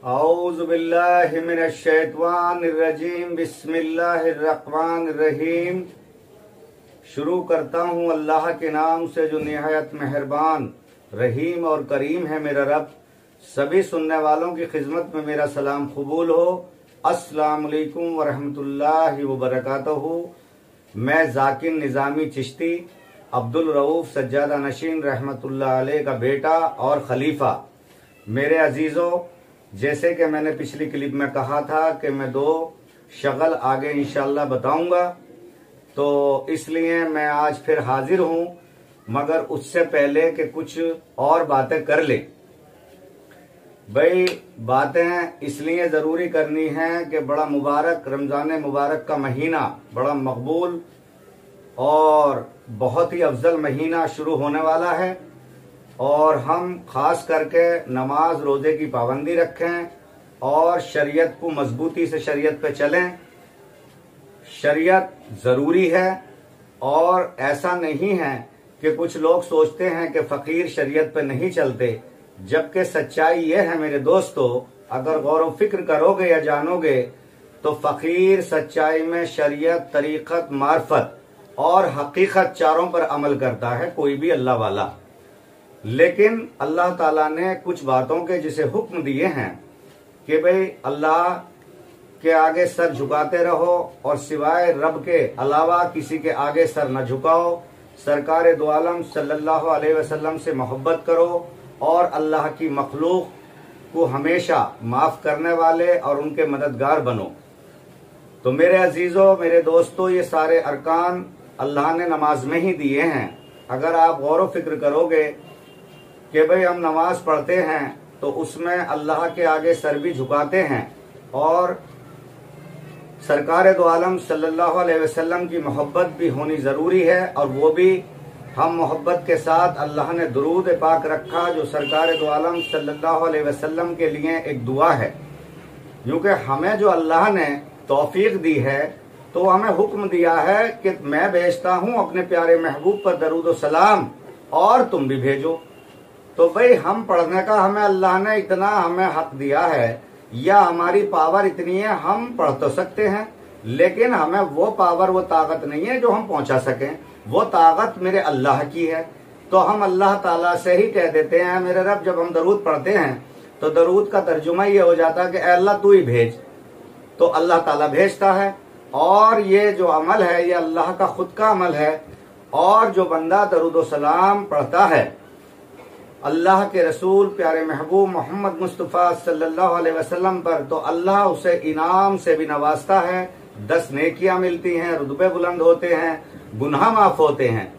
औज़ु बिल्लाहि मिनश्शैतानिर्रजीम बिस्मिल्लाहिर्रहमानिर्रहीम। शुरू करता हूँ अल्लाह के नाम से जो निहायत मेहरबान रहीम और करीम है मेरा रब। सभी सुनने वालों की खिदमत में मेरा सलाम कबूल हो। अस्सलाम वालेकुम वरहमतुल्लाहि वबरकातुहू। मैं जाकिर निज़ामी चिश्ती अब्दुल रऊफ सज्जादा नशीन रहमतुल्लाह अलैह का बेटा और खलीफा। मेरे अजीज़ों, जैसे कि मैंने पिछली क्लिप में कहा था कि मैं दो शगल आगे इंशाल्लाह बताऊंगा, तो इसलिए मैं आज फिर हाजिर हूं, मगर उससे पहले कि कुछ और बातें कर ले। भाई बातें इसलिए ज़रूरी करनी है कि बड़ा मुबारक रमज़ान मुबारक का महीना, बड़ा मकबूल और बहुत ही अफजल महीना शुरू होने वाला है, और हम खास करके नमाज रोज़े की पाबंदी रखें और शरीयत को मजबूती से शरीयत पे चलें। शरीयत ज़रूरी है, और ऐसा नहीं है कि कुछ लोग सोचते हैं कि फ़कीर शरीयत पे नहीं चलते, जबकि सच्चाई ये है मेरे दोस्तों, अगर गौर व फिक्र करोगे या जानोगे तो फ़कीर सच्चाई में शरीयत, तरीक़त, मार्फत और हकीकत चारों पर अमल करता है, कोई भी अल्लाह वाला। लेकिन अल्लाह ताला ने कुछ बातों के जिसे हुक्म दिए हैं कि भाई अल्लाह के आगे सर झुकाते रहो और सिवाय रब के अलावा किसी के आगे सर न झुकाओ। सरकार दो आलम सल्लल्लाहु अलैहि वसल्लम से मोहब्बत करो और अल्लाह की मखलूक को हमेशा माफ करने वाले और उनके मददगार बनो। तो मेरे अजीजों, मेरे दोस्तों, ये सारे अरकान अल्लाह ने नमाज में ही दिए हैं। अगर आप गौर व फिक्र करोगे कि भाई हम नमाज पढ़ते हैं तो उसमें अल्लाह के आगे सर भी झुकाते हैं, और सरकार दो आलम सल्लल्लाहु अलैहि वसल्लम की मोहब्बत भी होनी ज़रूरी है, और वो भी हम मोहब्बत के साथ अल्लाह ने दुरूद पाक रखा जो सरकार दो आलम सल्लल्लाहु अलैहि वसल्लम के लिए एक दुआ है। क्योंकि हमें जो अल्लाह ने तौफीक दी है तो हमें हुक्म दिया है कि मैं भेजता हूँ अपने प्यारे महबूब पर दरूद व सलाम, और तुम भी भेजो। तो भाई हम पढ़ने का हमें अल्लाह ने इतना हमें हक दिया है, या हमारी पावर इतनी है, हम पढ़ तो सकते हैं, लेकिन हमें वो पावर, वो ताकत नहीं है जो हम पहुंचा सकें। वो ताकत मेरे अल्लाह की है। तो हम अल्लाह ताला से ही कह देते हैं मेरे रब। जब हम दरूद पढ़ते हैं तो दरूद का तर्जुमा ये हो जाता है कि अल्लाह तू ही भेज, तो अल्लाह ताला भेजता है। और ये जो अमल है ये अल्लाह का खुद का अमल है, और जो बंदा दरूद व सलाम पढ़ता है अल्लाह के रसूल प्यारे महबूब मोहम्मद मुस्तफ़ा सल्लल्लाहु अलैहि वसल्लम पर, तो अल्लाह उसे इनाम से भी नवाजता है। 10 नेकियां मिलती हैं, रुतबे बुलंद होते हैं, गुनाह माफ होते हैं।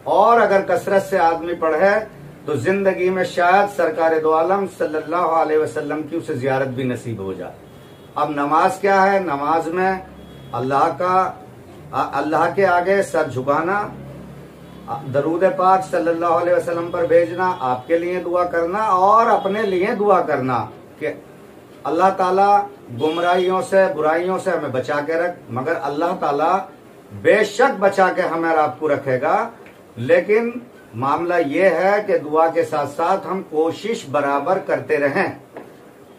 और अगर कसरत से आदमी पढ़े तो जिंदगी में शायद सरकार दो आलम सल्लल्लाहु अलैहि वसल्लम की उसे जियारत भी नसीब हो जाए। अब नमाज क्या है? नमाज में अल्लाह के आगे सर झुकाना, दरूद पाक सल्लल्लाहु अलैहि वसल्लम पर भेजना, आपके लिए दुआ करना और अपने लिए दुआ करना कि अल्लाह ताला गुमराहियों से, बुराइयों से हमें बचा के रख। मगर अल्लाह ताला बेशक बचा के हमें और आपको रखेगा, लेकिन मामला ये है कि दुआ के साथ साथ हम कोशिश बराबर करते रहें।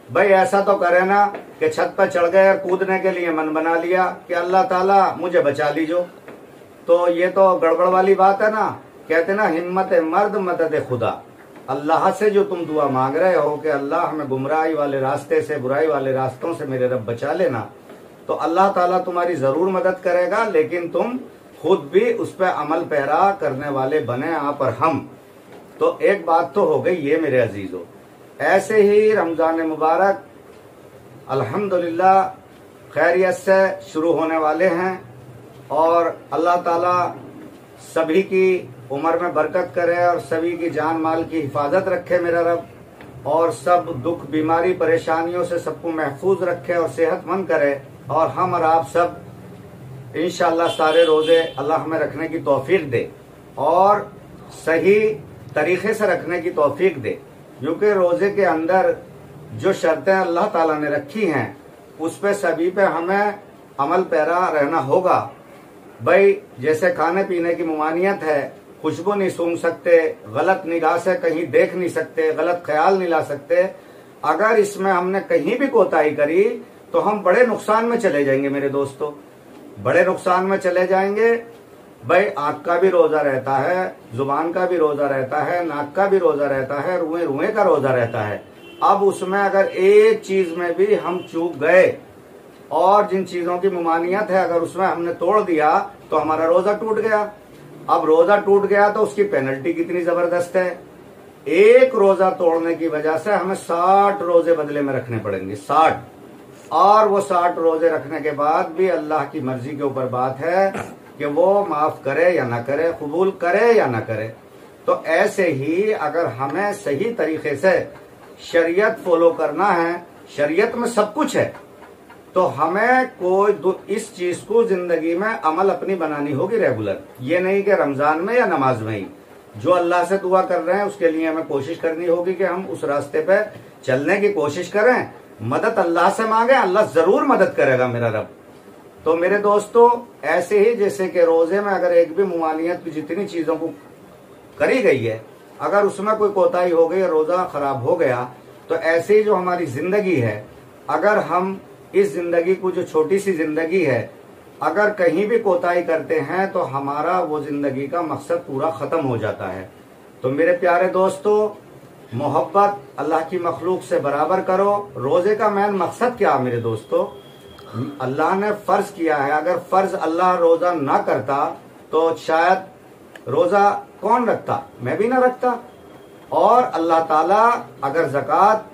भाई ऐसा तो करें ना कि छत पर चढ़ गए, कूदने के लिए मन बना लिया कि अल्लाह ताला मुझे बचा लीजो, तो ये तो गड़बड़ वाली बात है ना। कहते ना हिम्मत मर्द मदद खुदा। अल्लाह से जो तुम दुआ मांग रहे हो कि अल्लाह हमें गुमराही वाले रास्ते से, बुराई वाले रास्तों से मेरे रब बचा लेना, तो अल्लाह ताला तुम्हारी जरूर मदद करेगा, लेकिन तुम खुद भी उस पर अमल पैरा करने वाले बने, आप और हम। तो एक बात तो हो गई ये मेरे अजीजों। ऐसे ही रमजान मुबारक अल्हम्दुलिल्लाह खैरियत से शुरू होने वाले हैं, और अल्लाह ताला सभी की उम्र में बरकत करे और सभी की जान माल की हिफाजत रखे मेरा रब, और सब दुख, बीमारी, परेशानियों से सबको महफूज रखे और सेहतमंद करे, और हम और आप सब इंशाअल्लाह सारे रोजे अल्लाह हमें रखने की तौफीक दे और सही तरीके से रखने की तौफीक दे। क्योंकि रोजे के अंदर जो शर्तें अल्लाह ताला ने रखी हैं उस पे सभी पे हमें अमल पैरा रहना होगा। भाई जैसे खाने पीने की ममानियत है, खुशबू नहीं सूंघ सकते, गलत निगाह से कहीं देख नहीं सकते, गलत ख्याल नहीं ला सकते, अगर इसमें हमने कहीं भी कोताही करी तो हम बड़े नुकसान में चले जाएंगे मेरे दोस्तों, बड़े नुकसान में चले जाएंगे। भाई आंख का भी रोजा रहता है, जुबान का भी रोजा रहता है, नाक का भी रोजा रहता है, रुए रुए का रोजा रहता है। अब उसमें अगर एक चीज में भी हम चूक गए और जिन चीजों की मुमानियत है अगर उसमें हमने तोड़ दिया तो हमारा रोजा टूट गया। अब रोजा टूट गया तो उसकी पेनल्टी कितनी जबरदस्त है। एक रोजा तोड़ने की वजह से हमें 60 रोजे बदले में रखने पड़ेंगे, 60। और वो 60 रोजे रखने के बाद भी अल्लाह की मर्जी के ऊपर बात है कि वो माफ करे या ना करे, कबूल करे या ना करे। तो ऐसे ही अगर हमें सही तरीके से शरीयत फॉलो करना है, शरीयत में सब कुछ है, तो हमें कोई इस चीज को जिंदगी में अमल अपनी बनानी होगी रेगुलर। ये नहीं कि रमजान में या नमाज में ही जो अल्लाह से दुआ कर रहे हैं उसके लिए हमें कोशिश करनी होगी कि हम उस रास्ते पे चलने की कोशिश करें, मदद अल्लाह से मांगे, अल्लाह जरूर मदद करेगा मेरा रब। तो मेरे दोस्तों ऐसे ही जैसे कि रोजे में अगर एक भी मुमानियत की जितनी चीजों को करी गई है अगर उसमें कोई कोताही हो गई, रोजा खराब हो गया, तो ऐसे ही जो हमारी जिंदगी है, अगर हम इस जिंदगी को जो छोटी सी जिंदगी है अगर कहीं भी कोताही करते हैं तो हमारा वो जिंदगी का मकसद पूरा खत्म हो जाता है। तो मेरे प्यारे दोस्तों, मोहब्बत अल्लाह की मखलूक से बराबर करो। रोजे का मेन मकसद क्या है मेरे दोस्तों? अल्लाह ने फर्ज किया है, अगर फर्ज अल्लाह रोजा ना करता तो शायद रोजा कौन रखता, मैं भी ना रखता। और अल्लाह ताला अगर ज़कात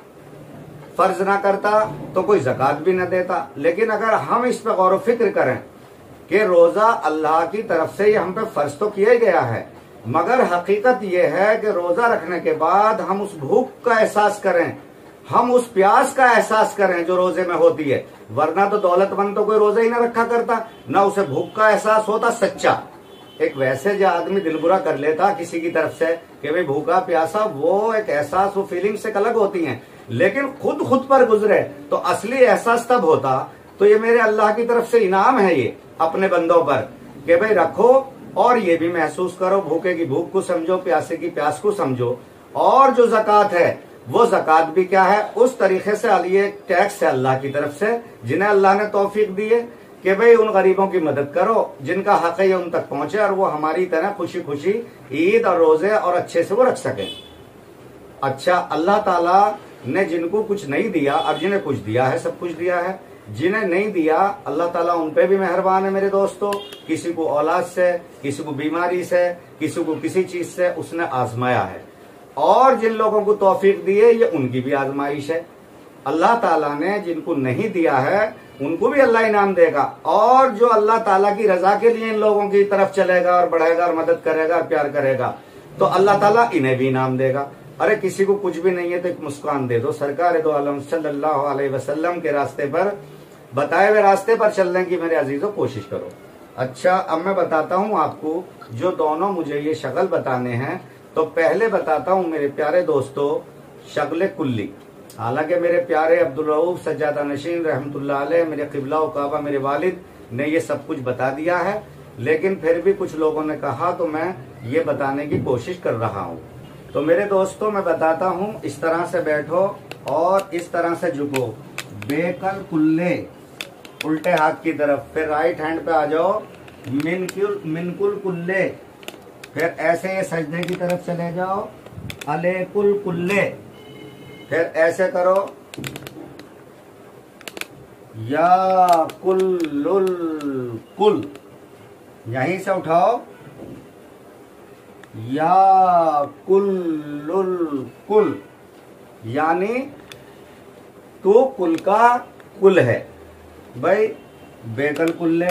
फर्ज ना करता तो कोई ज़कात भी ना देता। लेकिन अगर हम इस पर गौर फिक्र करें कि रोजा अल्लाह की तरफ से ये हम पे फर्ज तो किया गया है, मगर हकीकत ये है कि रोजा रखने के बाद हम उस भूख का एहसास करें, हम उस प्यास का एहसास करें जो रोजे में होती है। वरना तो दौलतमंद तो कोई रोजा ही ना रखा करता, ना उसे भूख का एहसास होता सच्चा। एक वैसे जो आदमी दिल बुरा कर लेता किसी की तरफ से कि भाई भूखा प्यासा, वो एक एहसास, वो फीलिंग्स एक अलग होती हैं, लेकिन खुद पर गुजरे तो असली एहसास तब होता। तो ये मेरे अल्लाह की तरफ से इनाम है ये अपने बंदों पर कि भाई रखो और ये भी महसूस करो, भूखे की भूख को समझो, प्यासे की प्यास को समझो। और जो ज़कात है वो ज़कात भी क्या है, उस तरीके से ये टैक्स है अल्लाह की तरफ से, जिन्हें अल्लाह ने तौफीक दी है कि भाई उन गरीबों की मदद करो जिनका हक है उन तक पहुंचे और वो हमारी तरह खुशी खुशी ईद और रोजे और अच्छे से वो रख सकें। अच्छा, अल्लाह ताला ने जिनको कुछ नहीं दिया, अब जिन्हें कुछ दिया है सब कुछ दिया है, जिन्हें नहीं दिया अल्लाह ताला उन पे भी मेहरबान है मेरे दोस्तों। किसी को औलाद से, किसी को बीमारी से, किसी को किसी चीज से उसने आजमाया है। और जिन लोगों को तौफीक दी है ये उनकी भी आजमाइश है। अल्लाह ताला ने जिनको नहीं दिया है उनको भी अल्लाह इनाम देगा। और जो अल्लाह ताला की रजा के लिए इन लोगों की तरफ चलेगा और बढ़ेगा और मदद करेगा और प्यार करेगा तो अल्लाह ताला इन्हें भी इनाम देगा। अरे किसी को कुछ भी नहीं है तो एक मुस्कान दे दो। सरकार दो आलम सल्लल्लाहु अलैहि वसल्लम के रास्ते पर, बताए हुए रास्ते पर चलने की मेरे अजीजों कोशिश करो। अच्छा, अब मैं बताता हूँ आपको जो दोनों मुझे ये शक्ल बताने हैं। तो पहले बताता हूँ मेरे प्यारे दोस्तों शक्ल कुल्ली। हालांकि मेरे प्यारे अब्दुल रऊफ सज्जादा नशीन रहमतुल्लाह अलैह, मेरे क़िबला व काबा, मेरे वालिद ने ये सब कुछ बता दिया है, लेकिन फिर भी कुछ लोगों ने कहा तो मैं ये बताने की कोशिश कर रहा हूँ। तो मेरे दोस्तों मैं बताता हूँ, इस तरह से बैठो और इस तरह से झुको, बेकल कुल्ले उल्टे हाथ की तरफ, फिर राइट हैंड पे आ जाओ, मिनकुल कुल्ले, फिर ऐसे ये सजदे की तरफ चले जाओ, अलेकुल कुल्ले, फिर ऐसे करो, या कुल्लुल कुल, यहीं से उठाओ, या कुल्लुल कुल, यानी तो कुल का कुल है। भाई बेकल कुल्ले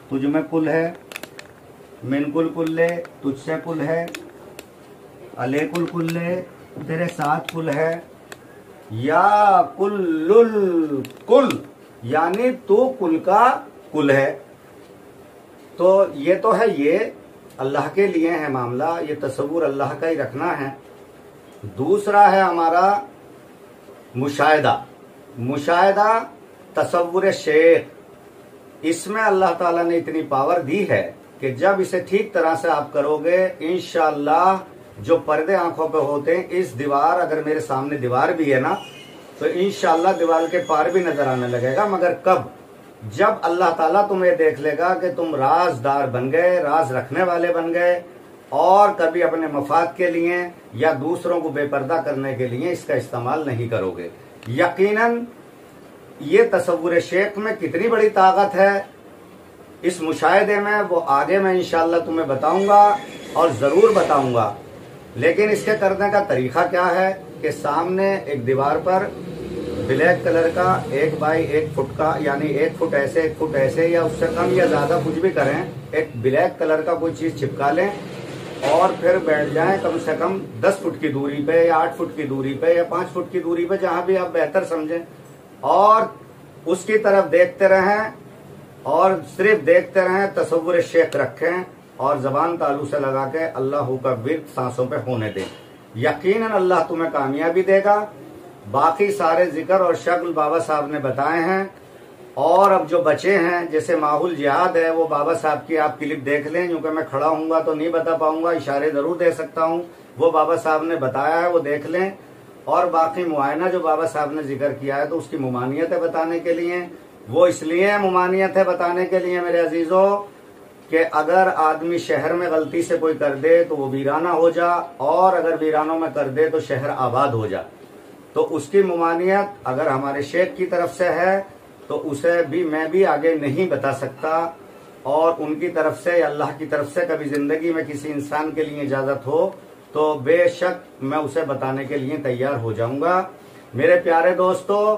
तुझ में कुल है, मिनकुल कुल्ले तुझसे कुल है, अलेकुल कुल्ले तेरे साथ कुल है, या कुल्लुल कुल यानी तू कुल का कुल है। तो ये तो है, ये अल्लाह के लिए है मामला, ये तसव्वुर अल्लाह का ही रखना है। दूसरा है हमारा मुशाहिदा। मुशाहिदा तसव्वुर शेख। इसमें अल्लाह ताला ने इतनी पावर दी है कि जब इसे ठीक तरह से आप करोगे इंशाअल्लाह जो पर्दे आंखों पे होते हैं, इस दीवार, अगर मेरे सामने दीवार भी है ना, तो इंशाअल्लाह दीवार के पार भी नजर आने लगेगा। मगर कब? जब अल्लाह ताला तुम्हें देख लेगा कि तुम राजदार बन गए, राज रखने वाले बन गए, और कभी अपने मफाद के लिए या दूसरों को बेपर्दा करने के लिए इसका इस्तेमाल नहीं करोगे। यकीनन ये तसव्वुर शेख में कितनी बड़ी ताकत है, इस मुशाहिदे में, वो आगे मैं इंशाअल्लाह तुम्हें बताऊंगा और ज़रूर बताऊंगा। लेकिन इसके करने का तरीका क्या है कि सामने एक दीवार पर ब्लैक कलर का 1 बाई 1 फुट का, यानी 1 फुट ऐसे 1 फुट ऐसे या उससे कम या ज़्यादा कुछ भी करें, एक ब्लैक कलर का कोई चीज़ चिपका लें और फिर बैठ जाएं कम से कम 10 फुट की दूरी पे या 8 फुट की दूरी पे या 5 फुट की दूरी पे, जहां भी आप बेहतर समझें, और उसकी तरफ देखते रहें और सिर्फ देखते रहें, तसव्वुर शेख रखें और जबान तालू से लगा के अल्लाह का विर्द सांसों पे होने दें। यकीनन अल्लाह तुम्हें कामयाबी देगा। बाकी सारे जिक्र और शक्ल बाबा साहब ने बताए हैं, और अब जो बचे हैं जैसे माहुल जिहाद है, वो बाबा साहब की आप क्लिप देख लें। क्योंकि मैं खड़ा हूँगा तो नहीं बता पाऊंगा, इशारे जरूर दे सकता हूँ, वो बाबा साहब ने बताया है, वो देख लें। और बाकी मुआयना जो बाबा साहब ने जिक्र किया है, तो उसकी मुमानियत है बताने के लिए, वो इसलिए मुमानियत है बताने के लिए मेरे अजीजों कि अगर आदमी शहर में गलती से कोई कर दे तो वो वीराना हो जा, और अगर वीरानों में कर दे तो शहर आबाद हो जा। तो उसकी मुमानियत अगर हमारे शेख की तरफ से है तो उसे भी मैं भी आगे नहीं बता सकता, और उनकी तरफ से या अल्लाह की तरफ से कभी जिंदगी में किसी इंसान के लिए इजाजत हो तो बेशक मैं उसे बताने के लिए तैयार हो जाऊंगा। मेरे प्यारे दोस्तों,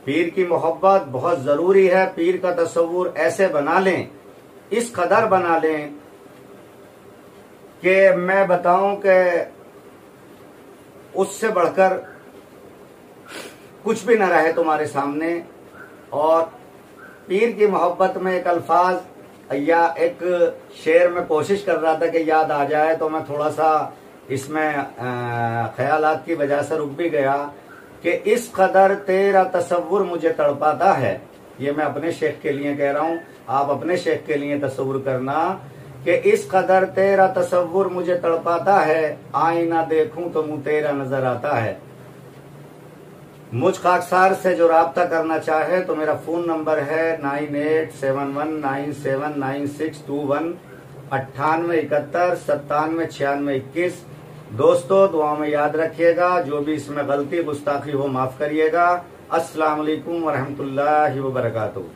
पीर की मोहब्बत बहुत जरूरी है। पीर का तस्वुर ऐसे बना लें, इस कदर बना लें कि मैं बताऊं कि उससे बढ़कर कुछ भी न रहे तुम्हारे सामने। और पीर की मोहब्बत में एक अल्फाज या एक शेर में कोशिश कर रहा था कि याद आ जाए, तो मैं थोड़ा सा इसमें ख्यालात की वजह से रुक भी गया कि इस कदर तेरा तसव्वुर मुझे तड़पाता है। ये मैं अपने शेख के लिए कह रहा हूँ, आप अपने शेख के लिए तसव्वुर करना कि इस कदर तेरा तसव्वुर मुझे तड़पाता है, आईना देखूं तो मुंह तेरा नजर आता है। मुझ खाकसार से जो राब्ता करना चाहे तो मेरा फोन नंबर है 9871979621, 9871979621। दोस्तों दुआ में याद रखिएगा, जो भी इसमें गलती गुस्ताखी हो माफ करिएगा। अस्सलाम वालेकुम वरहमतुल्लाहि वबरकातुहू।